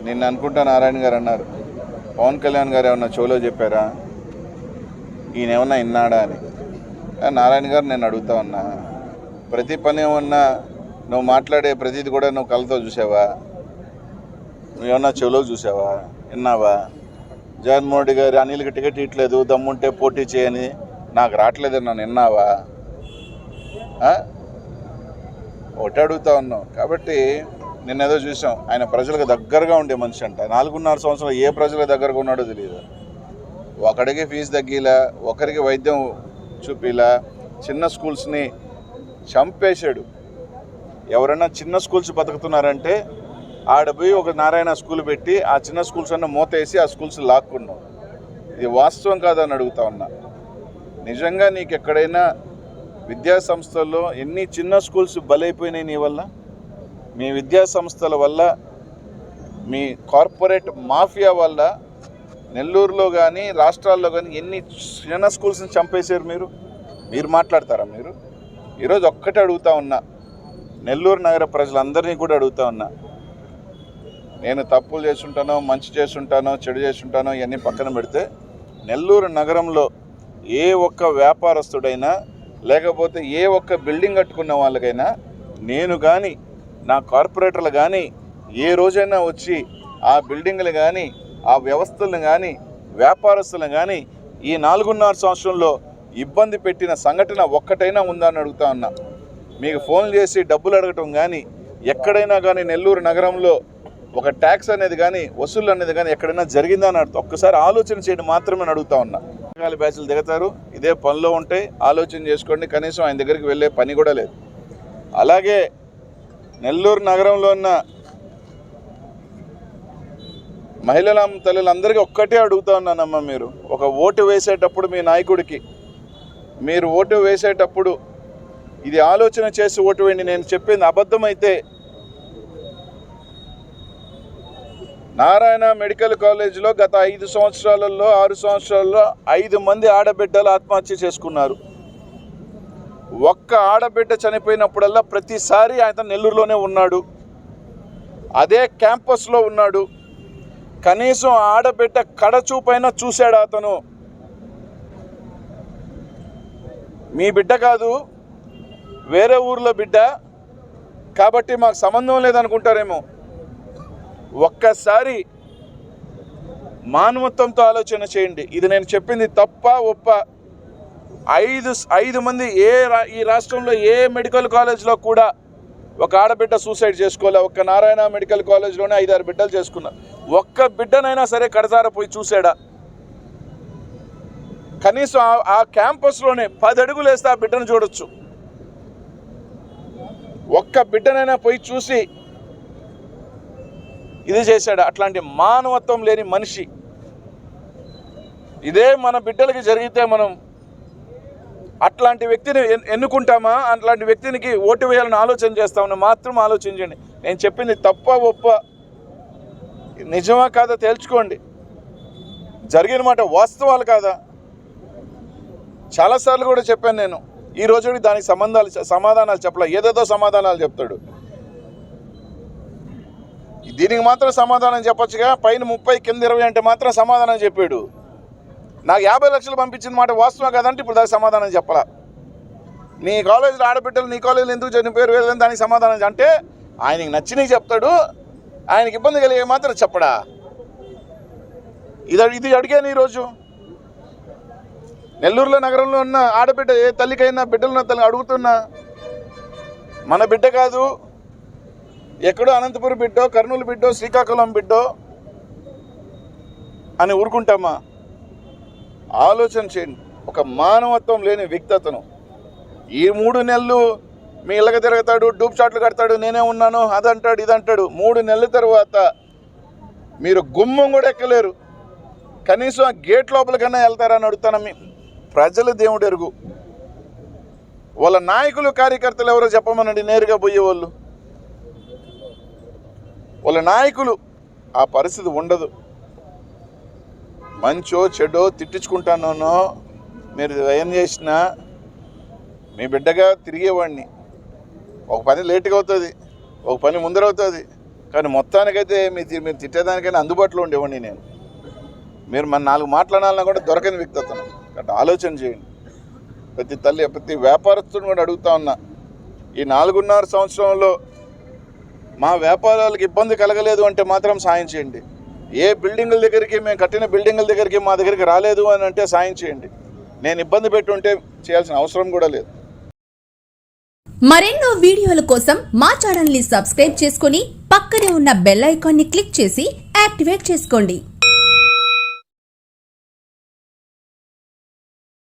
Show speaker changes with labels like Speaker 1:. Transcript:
Speaker 1: నిన్న అనుకుంటా నారాయణ గారు అన్నారు, పవన్ కళ్యాణ్ గారు ఏమన్నా చెవులో చెప్పారా, ఈయన ఏమన్నా విన్నాడా అని. నారాయణ గారు నేను అడుగుతా ఉన్నా, ప్రతి పని ఏమన్నా నువ్వు మాట్లాడే ప్రతిది కూడా నువ్వు కళ్ళతో చూసావా? నువ్వేమన్నా చెవులో చూసావా, విన్నావా? జగన్మోహన్ రెడ్డి గారు అనిల్కి టికెట్ ఇట్లేదు, దమ్ముంటే పోటీ చేయని, నాకు రావట్లేదని నన్ను విన్నావా? ఒకటి అడుగుతా ఉన్నావు. కాబట్టి నిన్నేదో చూసాం, ఆయన ప్రజలకు దగ్గరగా ఉండే మనిషి అంట. 4.5 సంవత్సరాలు ఏ ప్రజలకు దగ్గరగా ఉన్నాడో తెలియదు. ఒకడికి ఫీజు తగ్గిలా, ఒకరికి వైద్యం చూపిలా, చిన్న స్కూల్స్ని చంపేశాడు. ఎవరైనా చిన్న స్కూల్స్ బతుకుతున్నారంటే ఆడపోయి ఒక నారాయణ స్కూల్ పెట్టి ఆ చిన్న స్కూల్స్ అన్న మూతేసి ఆ స్కూల్స్ లాక్కున్నాం. ఇది వాస్తవం కాదని అడుగుతా ఉన్నా. నిజంగా నీకు ఎక్కడైనా విద్యా సంస్థల్లో ఎన్ని చిన్న స్కూల్స్ బలైపోయినాయి నీ వల్ల? మీ విద్యా సంస్థల వల్ల, మీ కార్పొరేట్ మాఫియా వల్ల నెల్లూరులో కానీ రాష్ట్రాల్లో కానీ ఎన్ని చిన్న స్కూల్స్ని చంపేశారు మీరు మాట్లాడతారా? మీరు ఈరోజు ఒక్కటే అడుగుతా ఉన్నా, నెల్లూరు నగర ప్రజలందరినీ కూడా అడుగుతా ఉన్నా. నేను తప్పులు చేస్తుంటానో, మంచి చేస్తుంటానో, చెడు చేస్తుంటానో ఇవన్నీ పక్కన పెడితే, నెల్లూరు నగరంలో ఏ ఒక్క వ్యాపారస్తుడైనా లేకపోతే ఏ ఒక్క బిల్డింగ్ కట్టుకున్న వాళ్ళకైనా నేను కానీ నా కార్పొరేటర్లు కానీ ఏ రోజైనా వచ్చి ఆ బిల్డింగ్లు కానీ ఆ వ్యవస్థలను కానీ వ్యాపారస్తులను కానీ ఈ 4.5 సంవత్సరంలో ఇబ్బంది పెట్టిన సంఘటన ఒక్కటైనా ఉందని అడుగుతా ఉన్నా. మీకు ఫోన్ చేసి డబ్బులు అడగటం కానీ ఎక్కడైనా కానీ నెల్లూరు నగరంలో ఒక ట్యాక్స్ అనేది కానీ వసూలు అనేది కానీ ఎక్కడైనా జరిగిందా అని ఒక్కసారి ఆలోచన చేయడం మాత్రమే అడుగుతా ఉన్నా. బ్యాచ్లు దిగుతారు, ఇదే పనిలో ఉంటే ఆలోచన చేసుకోండి. కనీసం ఆయన దగ్గరికి వెళ్ళే పని కూడా లేదు. అలాగే నెల్లూరు నగరంలో ఉన్న మహిళల తల్లులందరికీ ఒక్కటే అడుగుతా ఉన్నానమ్మా, మీరు ఒక ఓటు వేసేటప్పుడు మీ నాయకుడికి మీరు ఓటు వేసేటప్పుడు ఇది ఆలోచన చేసి ఓటు వేయండి. నేను చెప్పింది అబద్ధమైతే నారాయణ మెడికల్ కాలేజీలో గత 5 సంవత్సరాలలో 6 సంవత్సరాల్లో 5 మంది ఆడబిడ్డలు ఆత్మహత్య చేసుకున్నారు. ఒక్క ఆడబిడ్డ చనిపోయినప్పుడల్లా ప్రతిసారి ఆయన నెల్లూరులోనే ఉన్నాడు, అదే క్యాంపస్లో ఉన్నాడు. కనీసం ఆడబిడ్డ కడచూపైనా చూశాడు అతను. మీ బిడ్డ కాదు, వేరే ఊర్లో బిడ్డ కాబట్టి మాకు సంబంధం లేదనుకుంటారేమో. ఒక్కసారి మానవత్వంతో ఆలోచన చేయండి. ఇది నేను చెప్పింది తప్ప ఒప్ప? 5 మంది ఈ రాష్ట్రంలో ఏ మెడికల్ కాలేజ్లో కూడా ఒక ఆడబిడ్డ సూసైడ్ చేసుకోలే. ఒక్క నారాయణ మెడికల్ కాలేజ్లోనే 5-6 బిడ్డలు చేసుకున్నారు. ఒక్క బిడ్డనైనా సరే కడసార పోయి చూశాడా? కనీసం ఆ క్యాంపస్లోనే 10 అడుగులు వేస్తే ఆ బిడ్డను చూడొచ్చు. ఒక్క బిడ్డనైనా పోయి చూసి ఇది చేశాడు. అట్లాంటి మానవత్వం లేని మనిషి. ఇదే మన బిడ్డలకి జరిగితే మనం అట్లాంటి వ్యక్తిని ఎన్నుకుంటామా? అట్లాంటి వ్యక్తినికి ఓటు వేయాలని ఆలోచన చేస్తామని మాత్రం ఆలోచించండి. నేను చెప్పింది తప్ప ఒప్ప, నిజమా కాదా తేల్చుకోండి. జరిగిన మాట వాస్తవాలు కాదా? చాలాసార్లు కూడా చెప్పాను నేను. ఈ రోజు దానికి సమాధానాలు చెప్పలే, ఏదేదో సమాధానాలు చెప్తాడు. దీనికి మాత్రం సమాధానం చెప్పొచ్చుగా. పైన 30 కింద 20 అంటే మాత్రం సమాధానం చెప్పాడు. నాకు 50 లక్షలు పంపించిన మాట వాస్తవం కదంటే ఇప్పుడు దానికి సమాధానం చెప్పాలా? నీ కాలేజీలో ఆడబిడ్డలు నీ కాలేజీలో ఎందుకు చనిపోయారు వెళ్ళని దానికి సమాధానం అంటే ఆయనకి నచ్చినవి చెప్తాడు, ఆయనకి ఇబ్బంది కలిగే మాత్రం చెప్పడా? ఇది అడిగాను ఈరోజు. నెల్లూరులో నగరంలో ఉన్న ఆడబిడ్డ ఏ తల్లికైనా బిడ్డలున్న తల్లి అడుగుతున్నా, మన బిడ్డ కాదు, ఎక్కడో అనంతపురం బిడ్డో, కర్నూలు బిడ్డో, శ్రీకాకుళం బిడ్డో అని ఊరుకుంటామా? ఆలోచన చేయండి. ఒక మానవత్వం లేని వ్యక్తి అతను. ఈ 3 నెలలు మీ ఇళ్ళకి తిరుగుతాడు, డూప్ షాట్లు కడతాడు, నేనే ఉన్నాను అదంటాడు ఇదంటాడు. 3 నెలల తర్వాత మీరు గుమ్మం కూడా ఎక్కలేరు. కనీసం ఆ గేట్ లోపలికన్నా వెళ్తారని అడుగుతాను. మీ ప్రజలు దేవుడు ఎరుగు. వాళ్ళ నాయకులు కార్యకర్తలు ఎవరో చెప్పమనండి, నేరుగా పోయేవాళ్ళు. వాళ్ళ నాయకులు ఆ పరిస్థితి ఉండదు. మంచో చెడో తిట్టించుకుంటానో మీరు ఏం చేసినా మీ బిడ్డగా తిరిగేవాడిని. ఒక పని లేటుగా అవుతుంది, ఒక పని ముందరవుతుంది, కానీ మొత్తానికైతే మీరు తిట్టేదానికైనా అందుబాటులో ఉండేవాడిని నేను. మీరు మన 4 మాట్లాడాలన్నా కూడా దొరకని వ్యక్తి అతను. కాబట్టి ఆలోచన చేయండి. ప్రతి వ్యాపారస్తుని కూడా అడుగుతా ఉన్నా, ఈ 4.5 సంవత్సరంలో మా వ్యాపారాలకు ఇబ్బంది కలగలేదు అంటే మాత్రం సాయం చేయండి. ఏ బిల్డింగుల దగ్గరికి, మేము కట్టిన బిల్డింగుల దగ్గరికి మా దగ్గరికి రాలేదు అని అంటే సాయం చేయండి. నేను ఇబ్బంది పెట్టి ఉంటే చేయాల్సిన అవసరం కూడా లేదు.
Speaker 2: మరెన్నో వీడియోల కోసం మా ఛానల్ ని సబ్స్క్రైబ్ చేసుకుని పక్కనే ఉన్న బెల్ ఐకాన్ ని క్లిక్ చేసి యాక్టివేట్ చేసుకోండి.